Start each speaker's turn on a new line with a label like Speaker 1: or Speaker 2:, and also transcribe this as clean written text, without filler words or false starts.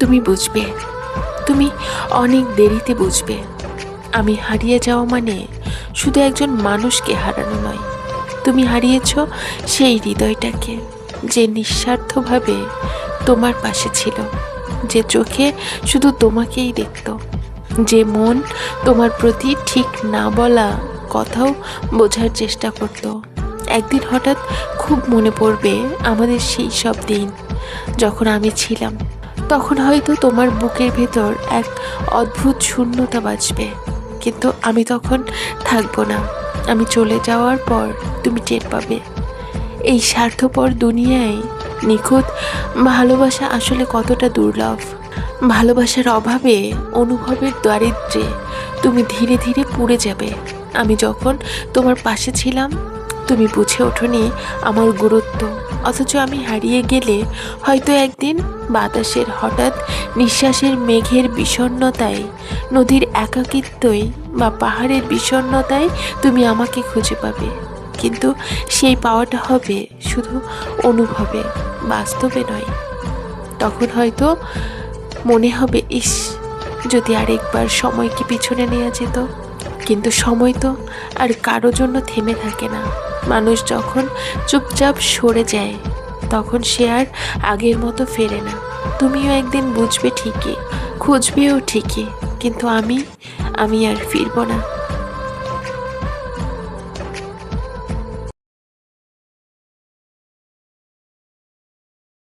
Speaker 1: তুমি বুঝবে, তুমি অনেক দেরিতে বুঝবে। আমি হারিয়ে যাওয়া মানে শুধু একজন মানুষকে হারানো নয়, তুমি হারিয়েছ সেই হৃদয়টাকে, যে নিঃস্বার্থভাবে তোমার পাশে ছিল, যে চোখে শুধু তোমাকেই দেখত, যে মন তোমার প্রতি ঠিক না বলা কথাও বোঝার চেষ্টা করত। একদিন হঠাৎ খুব মনে পড়বে আমাদের সেই সব দিন যখন আমি ছিলাম। তখন হয়তো তোমার বুকের ভেতর এক অদ্ভুত শূন্যতা বাজবে, কিন্তু আমি তখন থাকবো না। আমি চলে যাওয়ার পর তুমি টের পাবে এই স্বার্থপর দুনিয়ায় নিখুঁত ভালোবাসা আসলে কতটা দুর্লভ। ভালোবাসার অভাবে, অনুভবের দারিদ্র্যে তুমি ধীরে ধীরে পুড়ে যাবে। আমি যখন তোমার পাশে ছিলাম তুমি বুঝে ওঠোনি আমার গুরুত্ব, অথচ আমি হারিয়ে গেলে হয়তো একদিন বাতাসের হঠাৎ নিঃশ্বাসের, মেঘের বিষণ্ণতায়, নদীর একাকিত্বই বা পাহাড়ের বিষণ্ণতায় তুমি আমাকে খুঁজে পাবে। কিন্তু সেই পাওয়াটা হবে শুধু অনুভবে, বাস্তবে নয়। তখন হয়তো মনে হবে, ইস, যদি আরেকবার সময়কে পিছনে নেওয়া যেত। কিন্তু সময় তো আর কারো জন্য থেমে থাকে না। মানুষ যখন চুপচাপ সরে যায় তখন সে আর আগের মতো ফেরে না। তুমিও একদিন বুঝবে ঠিকই, খুঁজবেও ঠিকই, কিন্তু আমি আর ফিরবো না।